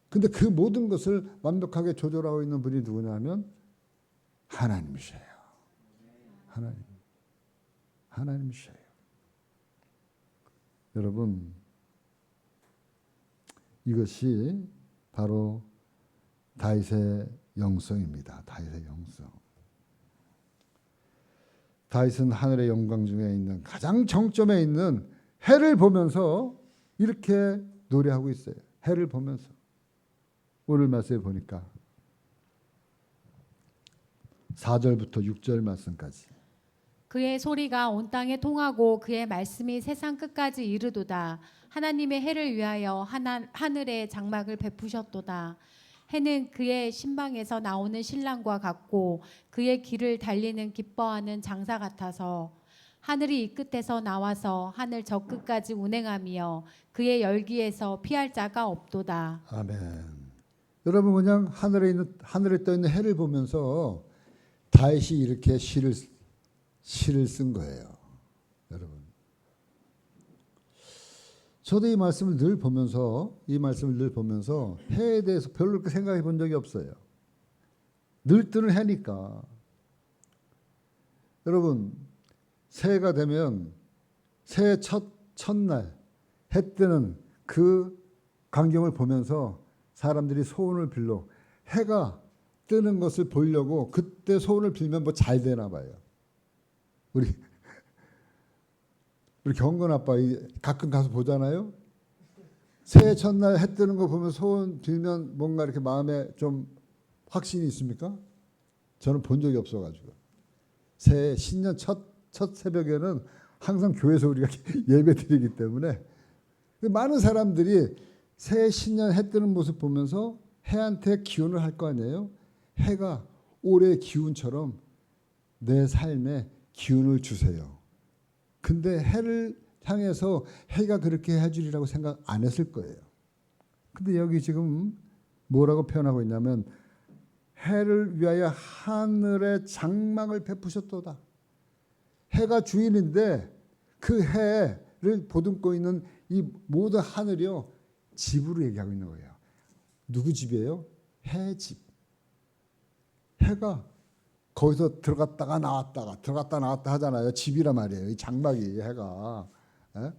A: 근데 그 모든 것을 완벽하게 조절하고 있는 분이 누구냐면 하나님이셔요. 하나님이셔요. 여러분, 이것이 바로 다윗의 영성입니다. 다윗의 영성. 다윗은 하늘의 영광 중에 있는 가장 정점에 있는 해를 보면서 이렇게 노래하고 있어요. 해를 보면서. 오늘 말씀에 보니까 4절부터 6절 말씀까지.
B: 그의 소리가 온 땅에 통하고 그의 말씀이 세상 끝까지 이르도다. 하나님의 해를 위하여 하늘에 장막을 베푸셨도다. 해는 그의 신방에서 나오는 신랑과 같고 그의 길을 달리는 기뻐하는 장사 같아서 하늘이 이 끝에서 나와서 하늘 저 끝까지 운행하며 그의 열기에서 피할 자가 없도다.
A: 아멘. 여러분 그냥 하늘에 떠 있는 해를 보면서 다윗이 이렇게 시를 쓴 거예요. 여러분. 저도 이 말씀을 늘 보면서 해에 대해서 별로 그렇게 생각해 본 적이 없어요. 늘 뜨는 해니까. 여러분 새해가 되면 새해 첫날 해 뜨는 그 광경을 보면서 사람들이 소원을 빌러 해가 뜨는 것을 보려고 그때 소원을 빌면 뭐 잘 되나 봐요. 우리 경건 아빠 가끔 가서 보잖아요. 새해 첫날 해 뜨는 거 보면 소원 빌면 뭔가 이렇게 마음에 좀 확신이 있습니까? 저는 본 적이 없어가지고 새해 신년 첫 새벽에는 항상 교회에서 우리가 예배 드리기 때문에 많은 사람들이 새해 신년 해 뜨는 모습 보면서 해한테 기원을 할 거 아니에요. 해가 올해의 기운처럼 내 삶에 기운을 주세요. 근데 해를 향해서 해가 그렇게 해주리라고 생각 안 했을 거예요. 근데 여기 지금 뭐라고 표현하고 있냐면 해를 위하여 하늘의 장막을 베푸셨도다. 해가 주인인데 그 해를 보듬고 있는 이 모든 하늘이요 집으로 얘기하고 있는 거예요. 누구 집이에요? 해 집. 해가 거기서 들어갔다가 나왔다 하잖아요. 집이란 말이에요. 이 장막이 해가. 에?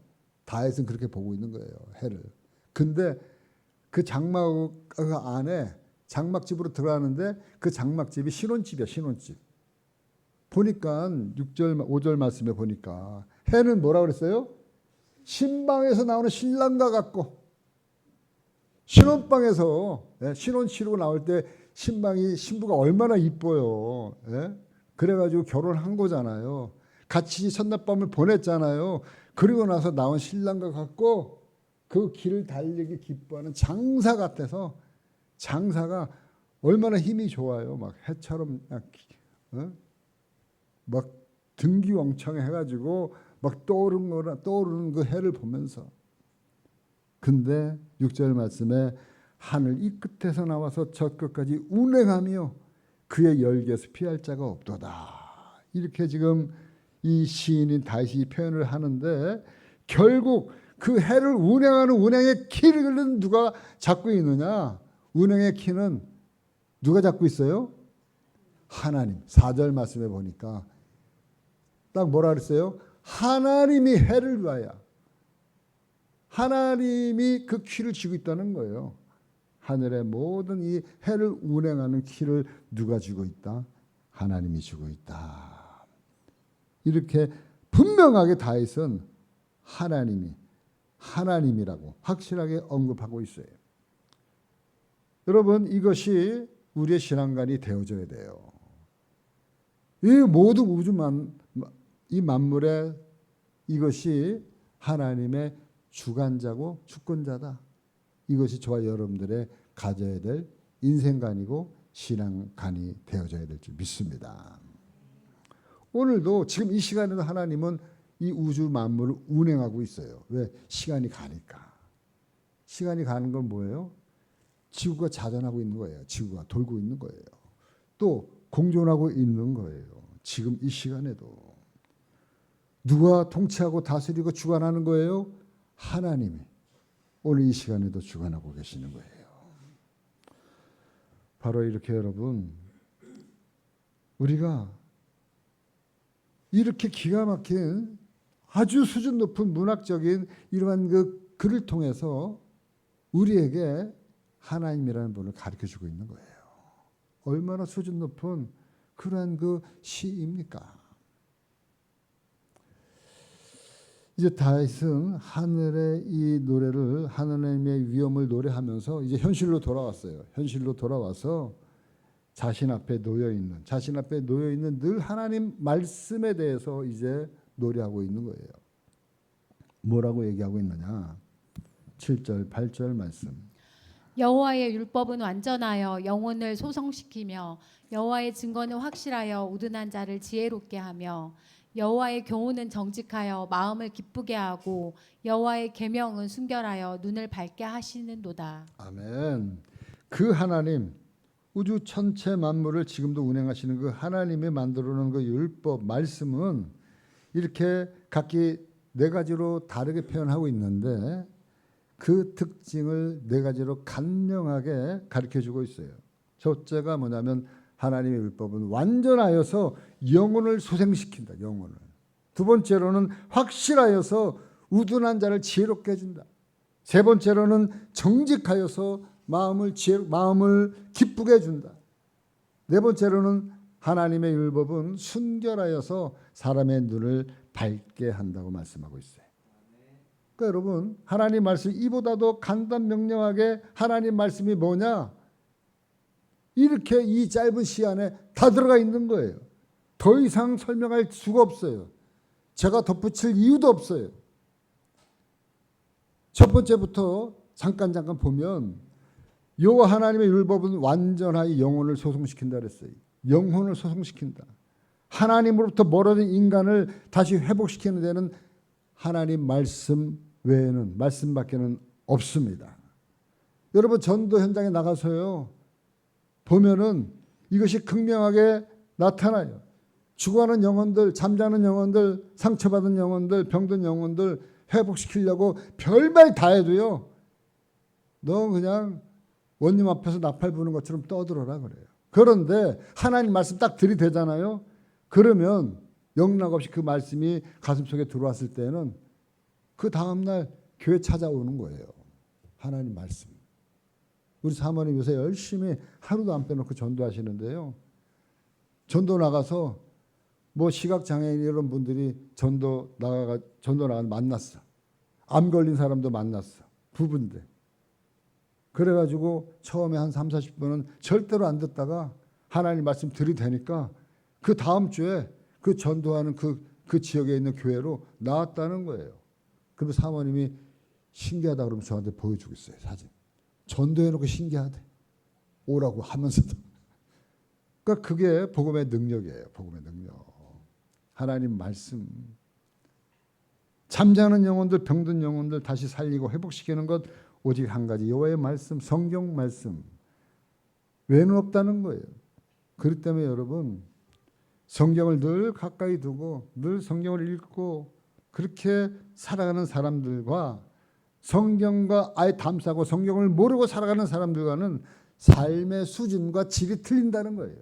A: 다윗은 그렇게 보고 있는 거예요. 해를. 근데 그 장막 안에 장막집으로 들어가는데 그 장막집이 신혼집이야. 신혼집. 보니까 6절 5절 말씀에 보니까 해는 뭐라 그랬어요? 신방에서 나오는 신랑과 같고 신혼방에서 신혼 치르고 나올 때 신부가 얼마나 이뻐요. 그래가지고 결혼한 거잖아요. 같이 첫날밤을 보냈잖아요. 그리고 나서 나온 신랑과 같고 그 길을 달리기 기뻐하는 장사 같아서 장사가 얼마나 힘이 좋아요. 막 해처럼 막 등기왕청 해가지고 막 떠오르는 그 해를 보면서 근데 6절 말씀에 하늘 이 끝에서 나와서 저 끝까지 운행하며 그의 열기에서 피할 자가 없도다. 이렇게 지금 이 시인인 다윗이 표현을 하는데 결국 그 해를 운행하는 운행의 키를 누가 잡고 있느냐? 운행의 키는 누가 잡고 있어요? 하나님. 4절 말씀에 보니까 딱 뭐라 그랬어요? 하나님이 해를 위하여 하나님이 그 키를 쥐고 있다는 거예요. 하늘의 모든 이 해를 운행하는 키를 누가 쥐고 있다? 하나님이 쥐고 있다. 이렇게 분명하게 다윗은 하나님이라고 확실하게 언급하고 있어요. 여러분 이것이 우리의 신앙관이 되어져야 돼요. 이 모든 이 만물의 이것이 하나님의 주관자고 주권자다. 이것이 저와 여러분들의 가져야 될 인생관이고 신앙관이 되어져야 될 줄 믿습니다. 오늘도 지금 이 시간에도 하나님은 이 우주 만물을 운행하고 있어요. 왜? 시간이 가니까. 시간이 가는 건 뭐예요? 지구가 자전하고 있는 거예요. 지구가 돌고 있는 거예요. 또 공존하고 있는 거예요. 지금 이 시간에도. 누가 통치하고 다스리고 주관하는 거예요? 하나님이. 오늘 이 시간에도 주관하고 계시는 거예요. 바로 이렇게 여러분 우리가 이렇게 기가 막힌 아주 수준 높은 문학적인 이러한 그 글을 통해서 우리에게 하나님이라는 분을 가르쳐주고 있는 거예요. 얼마나 수준 높은 그러한 그 시입니까? 이제 다윗은 하늘의 이 노래를 하나님의 위엄을 노래하면서 이제 현실로 돌아왔어요. 현실로 돌아와서 자신 앞에 놓여 있는 늘 하나님 말씀에 대해서 이제 노래하고 있는 거예요. 뭐라고 얘기하고 있느냐? 7절, 8절 말씀.
B: 여호와의 율법은 완전하여 영혼을 소성시키며 여호와의 증거는 확실하여 우둔한 자를 지혜롭게 하며 여호와의 교훈은 정직하여 마음을 기쁘게 하고 여호와의 계명은 순결하여 눈을 밝게 하시는도다.
A: 아멘. 그 하나님, 우주 천체 만물을 지금도 운행하시는 그 하나님이 만들어 놓은 그 율법 말씀은 이렇게 각기 네 가지로 다르게 표현하고 있는데 그 특징을 네 가지로 간명하게 가르쳐 주고 있어요. 첫째가 뭐냐면 하나님의 율법은 완전하여서 영혼을 소생시킨다. 영혼을. 두 번째로는 확실하여서 우둔한 자를 지혜롭게 해준다. 세 번째로는 정직하여서 마음을 기쁘게 해준다. 네 번째로는 하나님의 율법은 순결하여서 사람의 눈을 밝게 한다고 말씀하고 있어요. 그러니까 여러분 하나님 말씀 이보다도 간단 명령하게 하나님 말씀이 뭐냐? 이렇게 이 짧은 시간에 다 들어가 있는 거예요. 더 이상 설명할 수가 없어요. 제가 덧붙일 이유도 없어요. 첫 번째부터 잠깐 보면 여호와 하나님의 율법은 완전하게 영혼을 소성시킨다 그랬어요. 영혼을 소성시킨다. 하나님으로부터 멀어진 인간을 다시 회복시키는 데는 하나님 말씀 외에는 말씀밖에는 없습니다. 여러분 전도 현장에 나가서요 보면은 이것이 극명하게 나타나요. 죽어가는 영혼들, 잠자는 영혼들, 상처받은 영혼들, 병든 영혼들 회복시키려고 별말 다 해도요 너 그냥 원님 앞에서 나팔 부는 것처럼 떠들어라 그래요. 그런데 하나님 말씀 딱 들이대잖아요. 그러면 영락없이 그 말씀이 가슴속에 들어왔을 때는 그 다음날 교회 찾아오는 거예요. 하나님 말씀. 우리 사모님 요새 열심히 하루도 안 빼놓고 전도하시는데요. 전도 나가서 뭐 시각장애인 이런 분들이 전도 나가 만났어. 암 걸린 사람도 만났어. 부부인데. 그래가지고 처음에 한 30-40분은 절대로 안 듣다가 하나님 말씀 들이대니까 그 다음 주에 그 전도하는 그 지역에 있는 교회로 나왔다는 거예요. 그러면 사모님이 신기하다 그러면 저한테 보여주고 있어요. 사진. 전도해놓고 신기하대. 오라고 하면서도. 그러니까 그게 복음의 능력이에요. 복음의 능력. 하나님 말씀. 잠자는 영혼들, 병든 영혼들 다시 살리고 회복시키는 것 오직 한 가지. 여호와의 말씀, 성경 말씀. 외에는 없다는 거예요. 그렇기 때문에 여러분 성경을 늘 가까이 두고 늘 성경을 읽고 그렇게 살아가는 사람들과 성경과 아예 담싸고 성경을 모르고 살아가는 사람들과는 삶의 수준과 질이 틀린다는 거예요.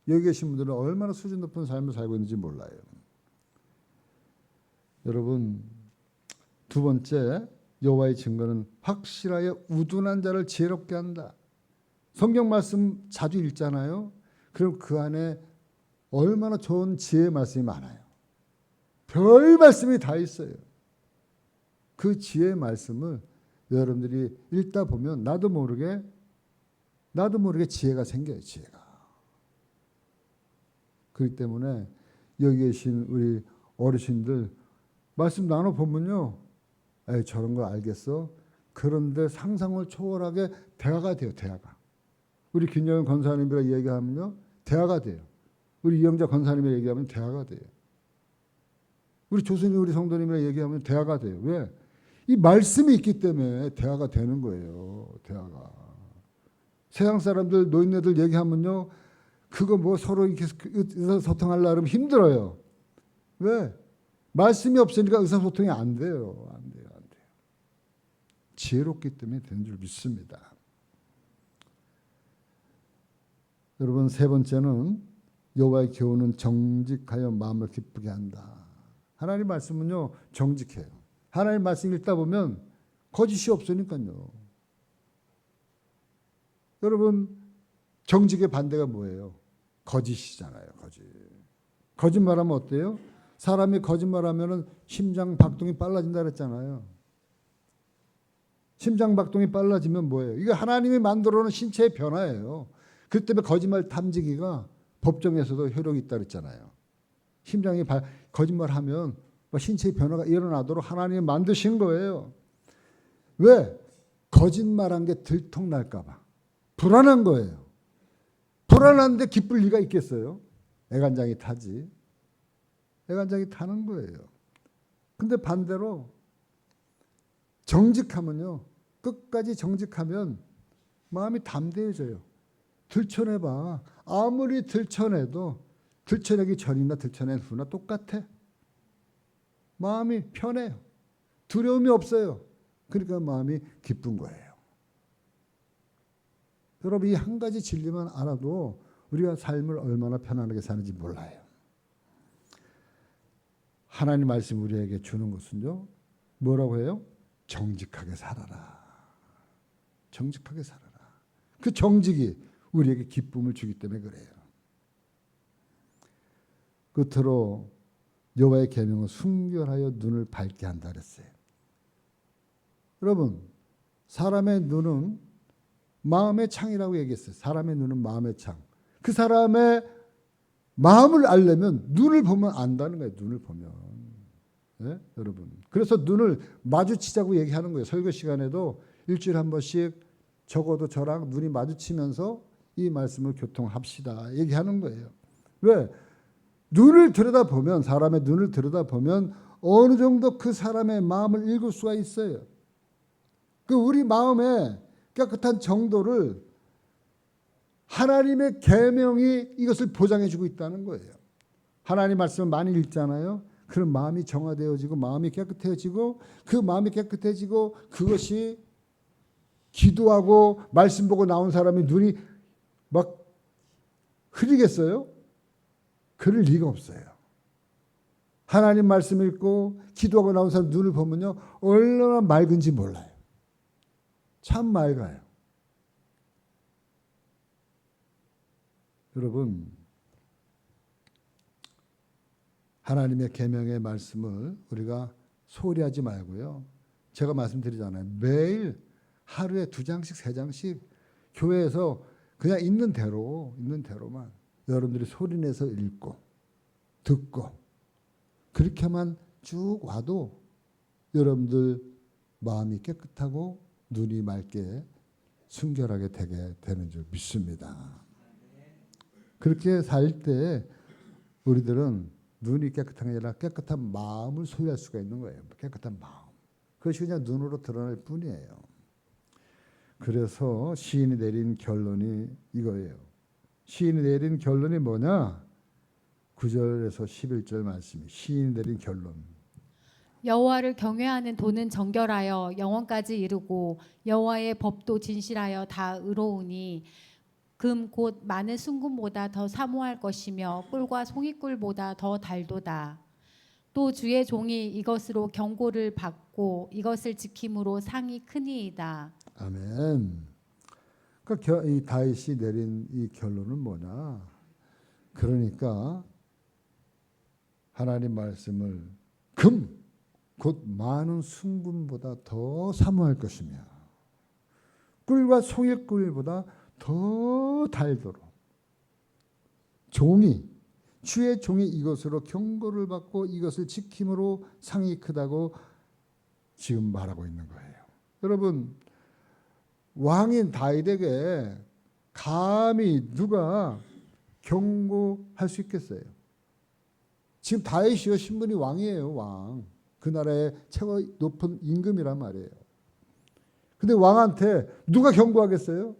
A: 여기 계신 분들은 얼마나 수준 높은 삶을 살고 있는지 몰라요. 여러분 두 번째 여호와의 증거는 확실하여 우둔한 자를 지혜롭게 한다. 성경 말씀 자주 읽잖아요. 그럼 그 안에 얼마나 좋은 지혜의 말씀이 많아요. 별 말씀이 다 있어요. 그 지혜의 말씀을 여러분들이 읽다 보면 나도 모르게 지혜가 생겨요. 지혜가. 그렇기 때문에 여기 계신 우리 어르신들 말씀 나눠보면요. 에이, 저런 거 알겠어? 그런데 상상을 초월하게 대화가 돼요. 대화가. 우리 김영현 권사님이랑 얘기하면요. 대화가 돼요. 우리 이영자 권사님이랑 얘기하면 대화가 돼요. 우리 조순이 우리 성도님이랑 얘기하면 대화가 돼요. 왜? 이 말씀이 있기 때문에 대화가 되는 거예요. 대화가. 세상 사람들, 노인네들 얘기하면요. 그거 뭐 서로 이렇게 의사소통하려고 하면 힘들어요. 왜? 말씀이 없으니까 의사소통이 안 돼요. 안 돼요. 지혜롭기 때문에 되는 줄 믿습니다. 여러분 세 번째는 여호와의 교훈은 정직하여 마음을 기쁘게 한다. 하나님 말씀은요 정직해요. 하나님 말씀 읽다 보면 거짓이 없으니까요. 여러분 정직의 반대가 뭐예요? 거짓이잖아요. 거짓말하면 어때요? 사람이 거짓말하면 심장 박동이 빨라진다 그랬잖아요. 심장박동이 빨라지면 뭐예요? 이게 하나님이 만들어 놓은 신체의 변화예요. 그 때문에 거짓말 탐지기가 법정에서도 효력이 있다 그랬잖아요. 심장이 거짓말하면 신체의 변화가 일어나도록 하나님이 만드신 거예요. 왜? 거짓말한 게 들통날까 봐. 불안한 거예요. 불안한데 기쁠 리가 있겠어요? 애간장이 타지. 애간장이 타는 거예요. 근데 반대로 정직하면요. 끝까지 정직하면 마음이 담대해져요. 들춰내봐. 아무리 들춰내도 들춰내기 전이나 들춰낸 후나 똑같아. 마음이 편해요. 두려움이 없어요. 그러니까 마음이 기쁜 거예요. 여러분 이 한 가지 진리만 알아도 우리가 삶을 얼마나 편안하게 사는지 몰라요. 하나님 말씀 우리에게 주는 것은요. 뭐라고 해요? 정직하게 살아라. 정직하게 살아라. 그 정직이 우리에게 기쁨을 주기 때문에 그래요. 끝으로 여호와의 계명은 순결하여 눈을 밝게 한다 그랬어요. 여러분 사람의 눈은 마음의 창이라고 얘기했어요. 사람의 눈은 마음의 창. 그 사람의 마음을 알려면 눈을 보면 안다는 거예요. 눈을 보면. 네? 여러분. 그래서 눈을 마주치자고 얘기하는 거예요. 설교 시간에도 일주일에 한 번씩 적어도 저랑 눈이 마주치면서 이 말씀을 교통합시다. 얘기하는 거예요. 왜? 눈을 들여다보면 사람의 눈을 들여다보면 어느 정도 그 사람의 마음을 읽을 수가 있어요. 그 우리 마음의 깨끗한 정도를 하나님의 계명이 이것을 보장해 주고 있다는 거예요. 하나님 말씀을 많이 읽잖아요. 그런 마음이 정화되어지고 마음이 깨끗해지고 그 마음이 깨끗해지고 그것이 기도하고 말씀 보고 나온 사람이 눈이 막 흐리겠어요? 그럴 리가 없어요. 하나님 말씀 읽고 기도하고 나온 사람 눈을 보면요. 얼마나 맑은지 몰라요. 참 맑아요. 여러분 하나님의 계명의 말씀을 우리가 소홀히 하지 말고요. 제가 말씀드리잖아요. 매일 하루에 2장씩 3장씩 교회에서 그냥 있는 대로만 여러분들이 소리내서 읽고 듣고 그렇게만 쭉 와도 여러분들 마음이 깨끗하고 눈이 맑게 순결하게 되게 되는 줄 믿습니다. 그렇게 살 때 우리들은 눈이 깨끗한 게 아니라 깨끗한 마음을 소유할 수가 있는 거예요. 깨끗한 마음. 그것이 그냥 눈으로 드러날 뿐이에요. 그래서 시인이 내린 결론이 이거예요. 시인이 내린 결론이 뭐냐? 9절에서 11절 말씀이 시인이 내린 결론.
B: 여호와를 경외하는 도는 정결하여 영원까지 이르고 여호와의 법도 진실하여 다 의로우니 금 곧 많은 순금보다 더 사모할 것이며 꿀과 송이꿀보다 더 달도다. 또 주의 종이 이것으로 경고를 받고 이것을 지킴으로 상이 크니이다.
A: 아멘. 그러니까 이 다윗이 내린 이 결론은 뭐냐? 그러니까 하나님 말씀을 금 곧 많은 순금보다 더 사모할 것이며 꿀과 송이꿀보다 더 달도록 주의 종이 이것으로 경고를 받고 이것을 지킴으로 상이 크다고 지금 말하고 있는 거예요. 여러분 왕인 다윗에게 감히 누가 경고할 수 있겠어요? 지금 다윗이요 신분이 왕이에요. 왕. 그 나라의 최고 높은 임금이란 말이에요. 근데 왕한테 누가 경고하겠어요?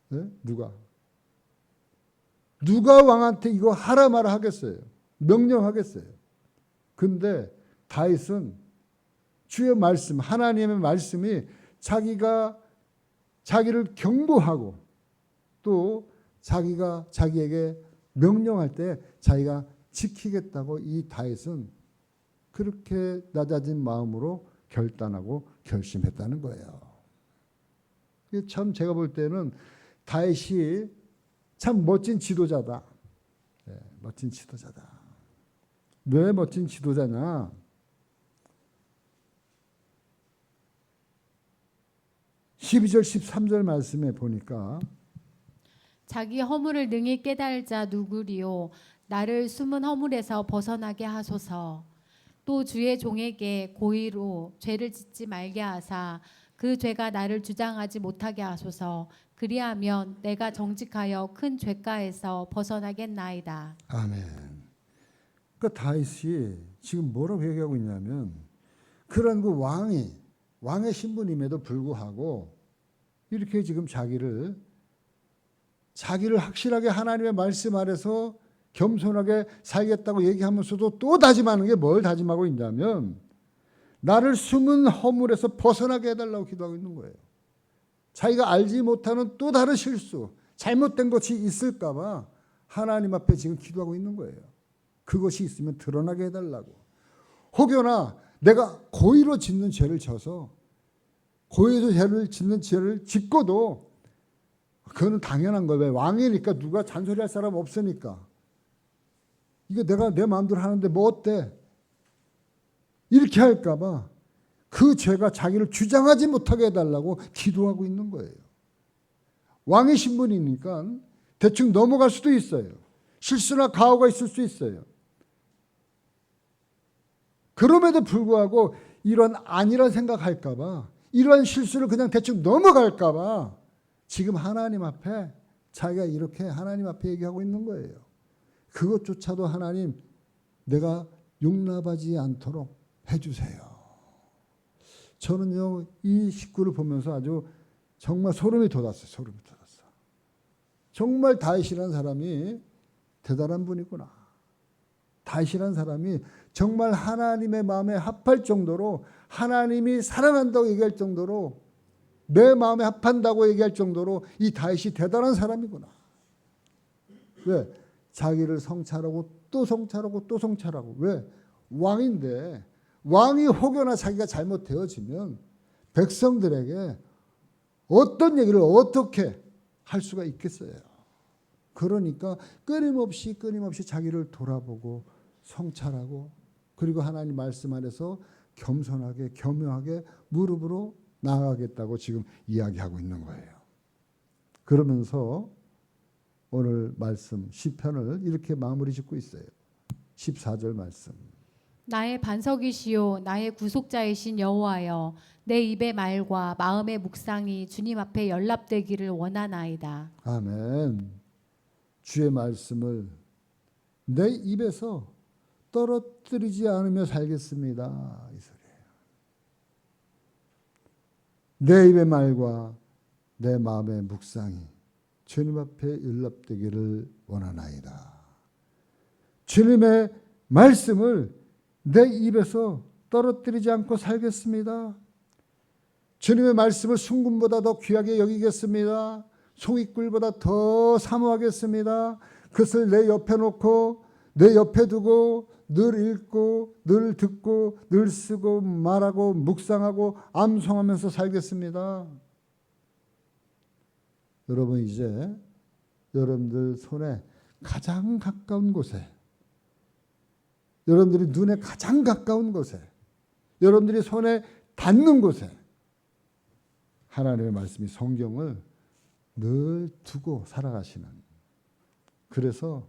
A: 네? 누가 왕한테 이거 하라 마라 하겠어요? 명령하겠어요? 근데 다윗은 주의 말씀, 하나님의 말씀이 자기를 경고하고 또 자기가 자기에게 명령할 때 자기가 지키겠다고 이 다윗은 그렇게 낮아진 마음으로 결단하고 결심했다는 거예요. 참 제가 볼 때는 다윗이 참 멋진 지도자다. 네, 멋진 지도자다. 왜 멋진 지도자냐? 12절 13절 말씀에 보니까
B: 자기 허물을 능히 깨달을 자 누구리요 나를 숨은 허물에서 벗어나게 하소서. 또 주의 종에게 고의로 죄를 짓지 말게 하사 그 죄가 나를 주장하지 못하게 하소서. 그리하면 내가 정직하여 큰 죄가에서 벗어나겠나이다.
A: 아멘. 그러니까 다윗이 지금 뭐라고 얘기하고 있냐면 그런 그 왕의 신분임에도 불구하고 이렇게 지금 자기를 확실하게 하나님의 말씀 아래서 겸손하게 살겠다고 얘기하면서도 또 다짐하는 게 뭘 다짐하고 있냐면 나를 숨은 허물에서 벗어나게 해달라고 기도하고 있는 거예요. 자기가 알지 못하는 또 다른 실수, 잘못된 것이 있을까 봐 하나님 앞에 지금 기도하고 있는 거예요. 그것이 있으면 드러나게 해달라고. 혹여나 내가 고의로 짓는 죄를 져서 고의로 죄를 짓는 죄를 짓고도 그거는 당연한 거예요. 왜? 왕이니까 누가 잔소리할 사람 없으니까. 이거 내가 내 마음대로 하는데 뭐 어때? 이렇게 할까 봐 그 죄가 자기를 주장하지 못하게 해달라고 기도하고 있는 거예요. 왕의 신분이니까 대충 넘어갈 수도 있어요. 실수나 가오가 있을 수 있어요. 그럼에도 불구하고 이런 아니란 생각할까 봐 이런 실수를 그냥 대충 넘어갈까 봐 지금 하나님 앞에 자기가 이렇게 하나님 앞에 얘기하고 있는 거예요. 그것조차도 하나님 내가 용납하지 않도록 해주세요. 저는요 이 식구를 보면서 아주 정말 소름이 돋았어요. 소름이 돋았어. 정말 다윗이라는 사람이 대단한 분이구나. 다윗이라는 사람이 정말 하나님의 마음에 합할 정도로 하나님이 사랑한다고 얘기할 정도로 내 마음에 합한다고 얘기할 정도로 이 다윗이 대단한 사람이구나. 왜? 자기를 성찰하고 또 성찰하고 또 성찰하고. 왜? 왕인데 왕이 혹여나 자기가 잘못되어지면 백성들에게 어떤 얘기를 어떻게 할 수가 있겠어요. 그러니까 끊임없이 자기를 돌아보고 성찰하고 그리고 하나님 말씀 안에서 겸손하게 겸허하게 무릎으로 나아가겠다고 지금 이야기하고 있는 거예요. 그러면서 오늘 말씀 시편을 이렇게 마무리 짓고 있어요. 14절 말씀.
B: 나의 반석이시요 나의 구속자이신 여호와여 내 입의 말과 마음의 묵상이 주님 앞에 연락되기를 원하나이다.
A: 아멘. 주의 말씀을 내 입에서 떨어뜨리지 않으며 살겠습니다. 이 소리예요. 내 입의 말과 내 마음의 묵상이 주님 앞에 연락되기를 원하나이다. 주님의 말씀을 내 입에서 떨어뜨리지 않고 살겠습니다. 주님의 말씀을 순금보다 더 귀하게 여기겠습니다. 송이꿀보다 더 사모하겠습니다. 그것을 내 옆에 놓고 내 옆에 두고 늘 읽고 늘 듣고 늘 쓰고 말하고 묵상하고 암송하면서 살겠습니다. 여러분 이제 여러분들 손에 가장 가까운 곳에 여러분들이 눈에 가장 가까운 곳에 여러분들이 손에 닿는 곳에 하나님의 말씀이 성경을 늘 두고 살아가시는 그래서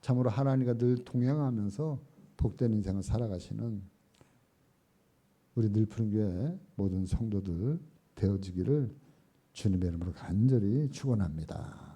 A: 참으로 하나님과 늘 동행하면서 복된 인생을 살아가시는 우리 늘푸른교회 모든 성도들 되어지기를 주님의 이름으로 간절히 축원합니다.